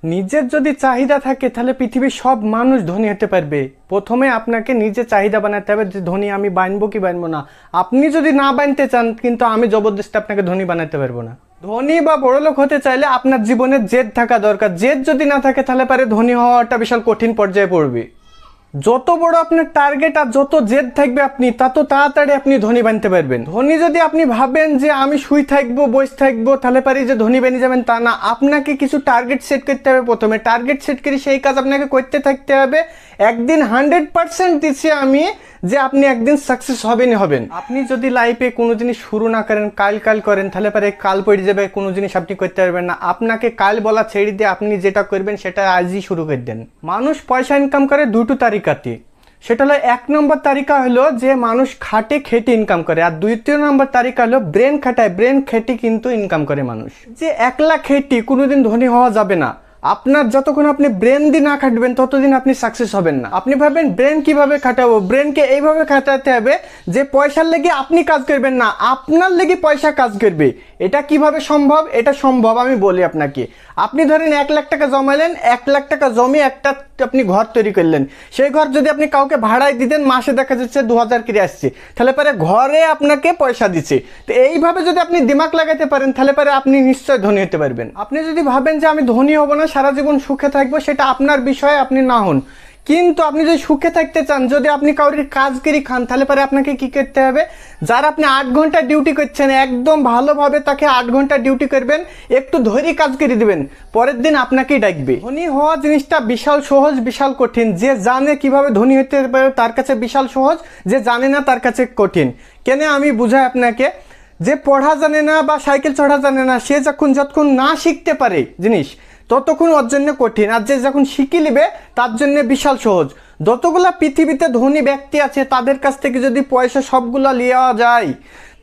নিজের যদি চাহিদা থাকে তাহলে পৃথিবীর সব মানুষ ধনী হতে পারবে। প্রথমে আপনাকে নিজে চাহিদা বানাতে হবে যে ধনী আমি বানবো কি বানবো না। আপনি যদি না বানতে চান কিন্তু আমি জবরদস্তি আপনাকে ধনী বানাতে পারবো না। ধনী বা বড়লোক হতে চাইলে আপনার জীবনে জেদ থাকা দরকার। জেদ যদি না থাকে তাহলে পারে ধনী হওয়াটা বিশাল কঠিন পর্যায়ে পড়বে। যত বড় আপনার টার্গেট আর যত জেদ থাকবে আপনি তত তাড়াতাড়ি আপনি ধনী বানতে পারবেন। ধনী যদি আপনি ভাবেন যে আমি শুই থাকবো বসে থাকবো তাহলে পারি যে ধনী বেনে যাবেন তা না। আপনাকে কিছু টার্গেট সেট করতে হবে। প্রথমে টার্গেট সেট করে সেই কাজ আপনাকে করতে থাকতে হবে। একদিন 100% দিচ্ছি আমি যে আপনি একদিন সাকসেস হবেন। আপনি যদি লাইফে কোনো জিনিস শুরু না করেন কাল করেন তাহলে পারে কাল পড়ে যাবে, কোনো জিনিস আপনি করতে পারবেন না। আপনাকে কাল বলা ছেড়ে দিয়ে আপনি যেটা করবেন সেটা আজই শুরু করে দেন। মানুষ পয়সা ইনকাম করে দুটো তারিকাতে। সেটা হলো 1 নম্বর তারিকা হলো যে মানুষ খাটে খেটে ইনকাম করে, আর 2 নম্বর তারিকা হলো ব্রেন খাটায়, ব্রেন খেটে কিন্তু ইনকাম করে মানুষ। যে একলা খেটি কোনোদিন ধনী হওয়া যাবে না। আপনার যতক্ষণ আপনি ব্রেন দিয়ে না খাটবেন ততদিন আপনি সাকসেস হবেন না। আপনি ভাবেন ব্রেন কিভাবে খাটাবো, ব্রেনকে এইভাবে খাটাতে হবে যে পয়সার লেগে আপনি কাজ করবেন না, আপনার লেগে পয়সা কাজ করবে। এটা কিভাবে সম্ভব? এটা সম্ভব আমি বলি আপনাকে। আপনি ধরেন 1 লাখ টাকা জমালেন, 1 লাখ টাকা জমিয়ে একটা আপনি ঘর তৈরি করলেন। সেই ঘর যদি আপনি কাউকে ভাড়ায় দিতেন মাসে দেখা যাচ্ছে 2000 করে আসছে, তাহলে পরে ঘরে আপনাকে পয়সা দিচ্ছে। তো এইভাবে যদি আপনি দিমাগ লাগাতে পারেন তাহলে পরে আপনি নিশ্চয় ধনী হতে পারবেন। আপনি যদি ভাবেন যে আমি ধনী হব না, সারা জীবন সুখে থাকবো, সেটা আপনার বিষয়ে, আপনি না হন। কিন্তু আপনি যদি সুখে থাকতে চান, যদি আপনি কাউরির কাজ করে খান তাহলে পরে আপনাকে কি করতে হবে? যারা আপনি 8 ঘন্টা ডিউটি করছেন একদম ভালোভাবে তাকে 8 ঘন্টা ডিউটি করবেন, একটু ধৈর্য কাজ করে দিবেন, পরের দিন আপনাকেই ডাকবে। ধনী হওয়া জিনিসটা বিশাল সহজ বিশাল কঠিন। যে জানে কিভাবে ধনী হতে পারে তার কাছে বিশাল সহজ, যে জানে না তার কাছে কঠিন। কেন আমি বুঝাই আপনাকে। যে পড়া জানে না বা সাইকেল চড়া জানে না সে যতক্ষণ না শিখতে পারে জিনিস ততক্ষণ ওর জন্য কঠিন, আর যে যখন শিখে নেবে তার জন্য বিশাল সহজ। যতগুলা পৃথিবীতে ধনী ব্যক্তি আছে তাদের কাছ থেকে যদি পয়সা সবগুলা নেওয়া যায়,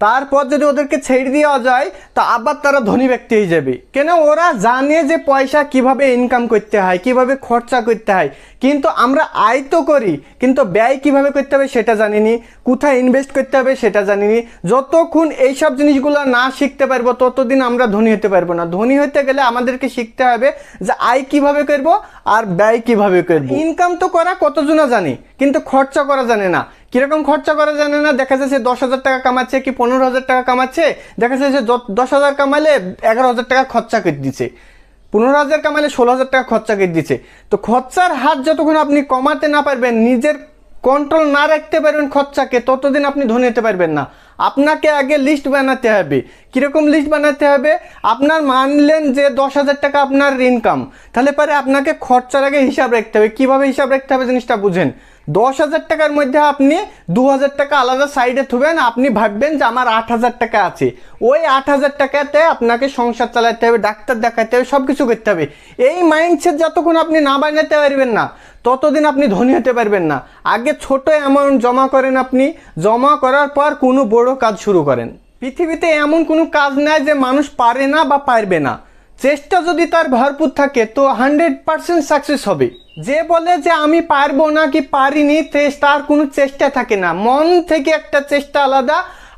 তারপর যদি ওদেরকে ছেড়ে দেওয়া যায় তা আবার তারা ধনী ব্যক্তি হয়ে যাবে। কেন? ওরা জানে যে পয়সা কিভাবে ইনকাম করতে হয়, কিভাবে খরচা করতে হয়। কিন্তু আমরা আয় তো করি কিন্তু ব্যয় কিভাবে করতে হবে সেটা জানিনি, কোথায় ইনভেস্ট করতে হবে সেটা জানিনি। যতক্ষণ এইসব জিনিসগুলো না শিখতে পারবো ততদিন আমরা ধনী হতে পারবো না। ধনী হতে গেলে আমাদেরকে শিখতে হবে যে আয় কিভাবে করব আর ব্যয় কিভাবে করব। ইনকাম তো করা কতজনা জানি কিন্তু খরচা করা জানে না। কিরকম খরচা করা জানে না? দেখা যাচ্ছে 10,000 টাকা কামাচ্ছে কি 15,000 টাকা কামাচ্ছে, দেখা যাচ্ছে 10,000 কামালে 11,000 টাকা খরচা করে দিচ্ছে, 15,000 কামালে 16,000 টাকা খরচা করে দিচ্ছে। তো খরচার হাত যতক্ষণ আপনি কমাতে না পারবেন, নিজের কন্ট্রোল না রাখতে পারবেন খরচাকে, ততদিন আপনি ধনী হতে পারবেন না। আপনাকে আগে লিস্ট বানাতে হবে। কীরকম লিস্ট বানাতে হবে? আপনার মানলেন যে 10,000 টাকা আপনার ইনকাম, তাহলে পরে আপনাকে খরচার আগে হিসাব রাখতে হবে। কীভাবে হিসাব রাখতে হবে জিনিসটা বুঝেন। 10,000 টাকার মধ্যে আপনি 2,000 টাকা আলাদা সাইডে থুবেন। আপনি ভাববেন যে আমার 8,000 টাকা আছে, ওই 8,000 টাকাতে আপনাকে সংসার চালাতে হবে, ডাক্তার দেখাতে হবে, সব কিছু করতে হবে। এই মাইন্ডসেট যতক্ষণ আপনি না বানাতে পারবেন না ততদিন আপনি ধনী হতে পারবেন না। আগে ছোট অ্যামাউন্ট জমা করেন, আপনি জমা করার পর কোনো বড় কাজ শুরু করেন। পৃথিবীতে এমন কোনো কাজ নাই যে মানুষ পারে না বা পারবে না। চেষ্টা যদি তার ভরপুর থাকে তো 100% সাকসেস হবে। যে বলে যে আমি পারবো না কি পারিনি, তার কোনো চেষ্টা থাকে না। মন থেকে একটা চেষ্টা আলাদা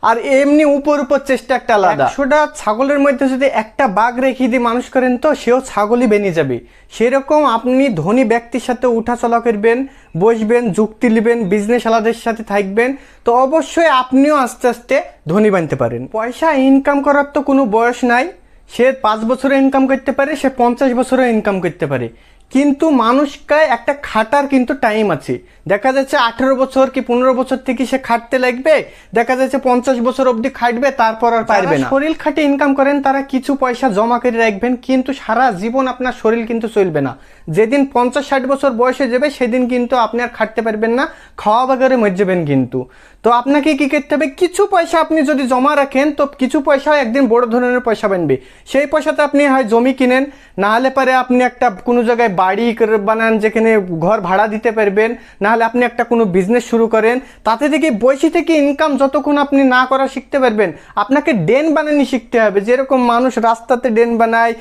আর এমনি উপর চেষ্টা একটা আলাদা। 100টা ছাগলের মধ্যে যদি একটা বাঘ রেখে দিয়ে মানুষ করেন তো সেও ছাগলই বেরিয়ে যাবে। সেরকম আপনি ধনী ব্যক্তির সাথে উঠা চলা করবেন, বসবেন, যুক্তি নেবেন, বিজনেস আলাদের সাথে থাকবেন, তো অবশ্যই আপনিও আস্তে আস্তে ধনী বানতে পারেন। পয়সা ইনকাম করার তো কোনো বয়স নাই। সে 5 বছরে ইনকাম করতে পারে, সে 50 বছরে ইনকাম করতে পারে। কিন্তু মানুষকে একটা খাটার কিন্তু টাইম আছে। দেখা যাচ্ছে 18 বছর কি 15 বছর থেকে সে খাটতে লাগবে, দেখা যাচ্ছে 50 বছর অবধি খাটবে, তারপর আর পারবে না। শরীর খাটে ইনকাম করেন তারা কিছু পয়সা জমা করে রাখবেন, কিন্তু সারা জীবন আপনার শরীর কিন্তু চলবে না। যেদিন 50-60 বছর বয়সে যাবে সেদিন কিন্তু আপনি আর খাটতে পারবেন না, খাওয়া বাগারে মরে যাবেন কিন্তু। তো আপনাকে কি করতে হবে? কিছু পয়সা আপনি যদি জমা রাখেন তো কিছু পয়সা একদিন বড় ধরনের পয়সা বানবে। সেই পয়সাতে আপনি হয় জমি কিনেন, না হলে পারে আপনি একটা কোনো জায়গায় বাড়ি বানান যেখানে ঘর ভাড়া দিতে পারবেন, না হলে আপনি একটা কোনো বিজনেস শুরু করেন। তাতে থেকে বসে থেকে ইনকাম যতক্ষণ আপনি না করা শিখতে পারবেন, আপনাকে ড্রেন বানানি শিখতে হবে। যেরকম মানুষ রাস্তাতে ড্রেন বানায়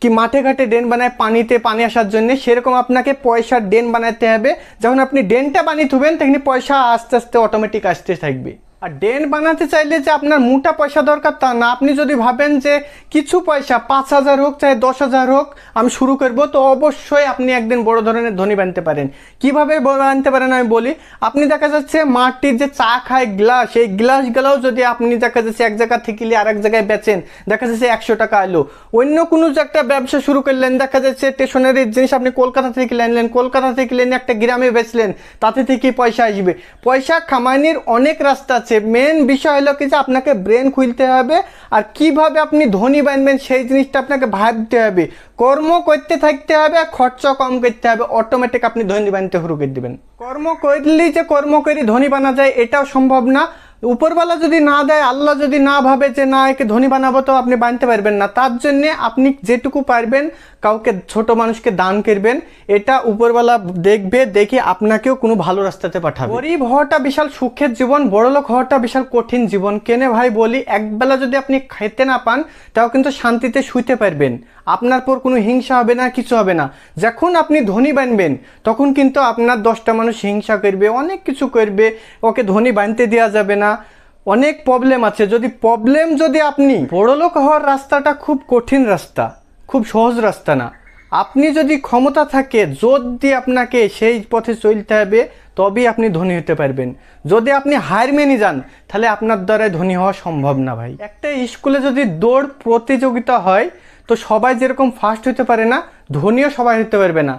কি মাঠে ঘাটে ড্রেন বানায় পানিতে পানি আসার জন্য, সেরকম আপনাকে পয়সার ড্রেন বানাতে হবে। যখন আপনি ড্রেনটা বানিয়ে থুবেন তখন পয়সা আস্তে আস্তে অটোমেটিক আসতে থাকবে। আর ডেন বানাতে চাইলে যে আপনার মোটা পয়সা দরকার তা না। আপনি যদি ভাবেন যে কিছু পয়সা 5,000 হোক চাहे 10,000 হোক আমি শুরু করব, তো অবশ্যই আপনি একদিন বড় ধরনের ধনী বানতে পারেন। কিভাবে বানতে পারেন আমি বলি। আপনি দেখা যাচ্ছে মাটির যে চা খায় গ্লাস, এই গ্লাসগুলোও যদি আপনি দেখা যাচ্ছে এক জায়গা থেকে আরেক জায়গায় বেচেন, দেখা যাচ্ছে 100 টাকা এলো। অন্য কোনো যে একটা ব্যবসা শুরু করলেন, দেখা যাচ্ছে স্টেশনারির জিনিস আপনি কলকাতা থেকে আনলেন, কলকাতা থেকে এনে একটা গ্রামে বেচলেন, তাতে থেকে পয়সা আসবে। পয়সা কামানোর অনেক রাস্তা আছে, মেন বিষয় হলো কি যে আপনাকে ব্রেন খুলতে হবে। আর কিভাবে আপনি ধনী বানবেন সেই জিনিসটা আপনাকে ভাবতে হবে। কর্ম করতে থাকতে হবে, খরচা কম করতে হবে, অটোমেটিক আপনি ধনী বানতে শুরু করে দেবেন। কর্ম করলেই যে কর্ম করে ধনী বানা যায় এটাও সম্ভব না। উপরওয়ালা যদি না দেয়, আল্লাহ যদি না ভাবে যে না একে ধনী বানাবো, তো আপনি বানতে পারবেন না। তার জন্যে আপনি যেটুকু পারবেন কাউকে, ছোট মানুষকে দান করবেন। এটা উপরওয়ালা দেখবে, দেখে আপনাকেও কোনো ভালো রাস্তাতে পাঠাবে। গরিব হওয়াটা বিশাল সুখের জীবন, বড়লোক হওয়াটা বিশাল কঠিন জীবন। কেনে ভাই বলি, একবেলা যদি আপনি খেতে না পান তাও কিন্তু শান্তিতে শুইতে পারবেন। আপনার পর কোনো হিংসা হবে না, কিছু হবে না। যখন আপনি ধনী বানবেন তখন কিন্তু আপনার 10টা মানুষ হিংসা করবে, অনেক কিছু করবে, ওকে ধনী বানতে দেওয়া যাবে না, অনেক প্রবলেম আছে। যদি আপনি বড়লোক হওয়ার রাস্তাটা খুব কঠিন রাস্তা, খুব সহজ রাস্তা না। আপনি যদি ক্ষমতা থাকে, যদি আপনাকে সেই পথে চলতে হবে, তবেই আপনি ধনী হতে পারবেন। যদি আপনি হার মেনে যান তাহলে আপনার দ্বারাই ধনী হওয়া সম্ভব না ভাই। একটা স্কুলে যদি দৌড় প্রতিযোগিতা হয়, তো সবাই যেরকম ফার্স্ট হতে পারে না, ধনীও সবাই হতে পারবে না।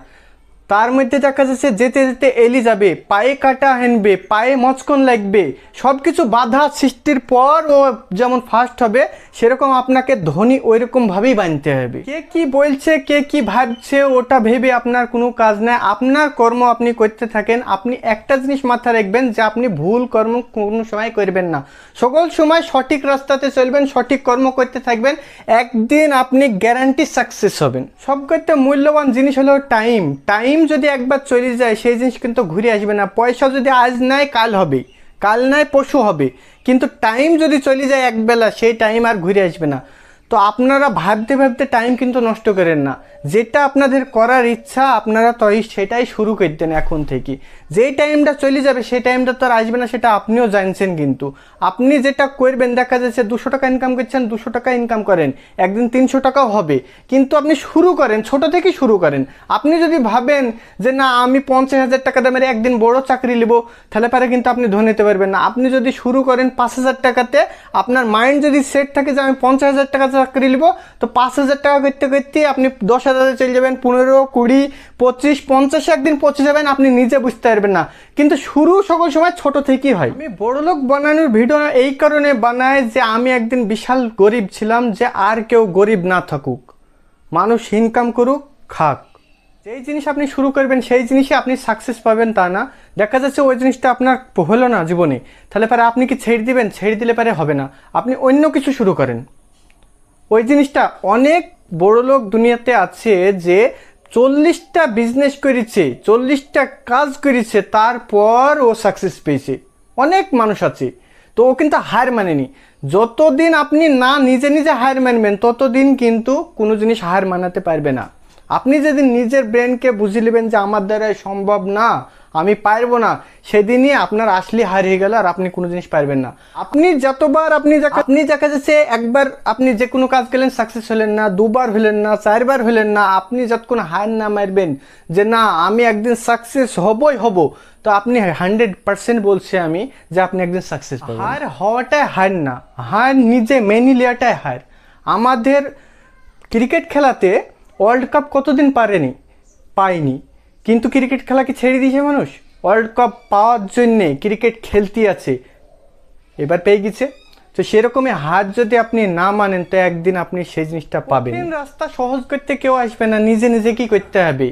তার মধ্যে দেখা যাচ্ছে যেতে যেতে এলি যাবে, পায়ে কাটা হেনবে, পায়ে মচকন লাগবে, সব কিছু বাধা সৃষ্টির পর ও যেমন ফার্স্ট হবে, সেরকম আপনাকে ধনী ওইরকমভাবেই বানতে হবে। কে কি বলছে, কে কি ভাবছে, ওটা ভেবে আপনার কোনো কাজ নেই। আপনার কর্ম আপনি করতে থাকেন। আপনি একটা জিনিস মাথায় রাখবেন যে আপনি ভুল কর্ম কোনো সময় করবেন না। সকল সময় সঠিক রাস্তাতে চলবেন, সঠিক কর্ম করতে থাকবেন। একদিন আপনি গ্যারান্টি সাকসেস হবেন। সব করতে মূল্যবান জিনিস হলো টাইম। টাইম যদি একবার চলে যায় সেই জিনিস কিন্তু ঘুরে আসবে না। পয়সা যদি আজ নাই কাল হবে, কাল নাই পরশু হবে, কিন্তু টাইম যদি চলে যায় একবেলা, সেই টাইম আর ঘুরে আসবে না। তো আপনারা ভাবতে ভাবতে টাইম কিন্তু নষ্ট করেন না। যেটা আপনাদের করার ইচ্ছা আপনারা সেটাই শুরু করে দেন এখন থেকে। যেই টাইমটা চলে যাবে সেই টাইমটা তো আর আসবে না, সেটা আপনিও জানছেন। কিন্তু আপনি যেটা করবেন, দেখা যাচ্ছে 200 টাকা ইনকাম করছেন, 200 টাকা ইনকাম করেন, একদিন 300 টাকাও হবে। কিন্তু আপনি শুরু করেন, ছোট থেকেই শুরু করেন। আপনি যদি ভাবেন যে না আমি 50,000 টাকা দামের একদিন বড় চাকরি নেব, তাহলে পারে কিন্তু আপনি ধনী হতে পারবেন না। আপনি যদি শুরু করেন 5,000 টাকাতে, আপনার মাইন্ড যদি সেট থাকে যে আমি 50,000 টাকা চাকরি নেব, তো 5,000 টাকা করতে করতে আপনি 10,000 চলে যাবেন, 15, 20, 25, 50 একদিন পৌঁছে যাবেন, আপনি নিজে বুঝতে পারবেন না। কিন্তু শুরু সকল সময় ছোট থেকেই হয়। আমি বড়লোক বানানোর ভিডিও এই কারণে বানাই যে আমি একদিন বিশাল গরিব ছিলাম, যে আর কেউ গরিব না থাকুক, মানুষ ইনকাম করুক, খাক। যেই জিনিস আপনি শুরু করবেন সেই জিনিসে আপনি সাকসেস পাবেন তা না। দেখা যাচ্ছে ওই জিনিসটা আপনার হলো না জীবনে, তাহলে পরে আপনি কি ছেড়ে দিবেন? ছেড়ে দিলে পরে হবে না, আপনি অন্য কিছু শুরু করেন। ওই জিনিসটা অনেক বড়লোক দুনিয়াতে আছে যে 40টা বিজনেস করেছে, 40টা কাজ করেছে, তারপর ও সাকসেস পেয়েছে। অনেক মানুষ আছে, তো ও কিন্তু হার মানেনি। যতদিন আপনি না নিজে নিজে হার মানবেন, ততদিন কিন্তু কোনো জিনিস হার মানাতে পারবে না। আপনি যেদিন নিজের ব্রেনকে বুঝে নেবেন যে আমার দ্বারা সম্ভব না, আমি পারবো না, সেদিনই আপনার আসলে হারিয়ে গেল, আর আপনি কোনো জিনিস পারবেন না। আপনি যতবার আপনি দেখা যাচ্ছে একবার আপনি যে কোনো কাজ করলেন, সাকসেস হলেন না, 2বার হলেন না, 4বার হলেন না, আপনি যতক্ষণ হার না মারবেন যে না আমি একদিন সাকসেস হবই হব, তো আপনি 100% বলছি আমি যে আপনি একদিন সাকসেস পাবেন। হার হওয়াটাই হার না, হার নিজে মেনে নেওয়াটাই হার। আমাদের ক্রিকেট খেলাতে ওয়ার্ল্ড কাপ কতদিন পায়নি, কিন্তু ক্রিকেট খেলা কি ছেড়ে দিয়েছে মানুষ? ওয়ার্ল্ড কাপ পাওয়ার জন্যে ক্রিকেট খেলতে আছে, এবার পেয়ে গেছে। তো সেরকমই হার যদি আপনি না মানেন, তো একদিন আপনি সেই জিনিসটা পাবেন। রাস্তা সহজ করতে কেউ আসবে না, নিজে নিজে কি করতে হবে।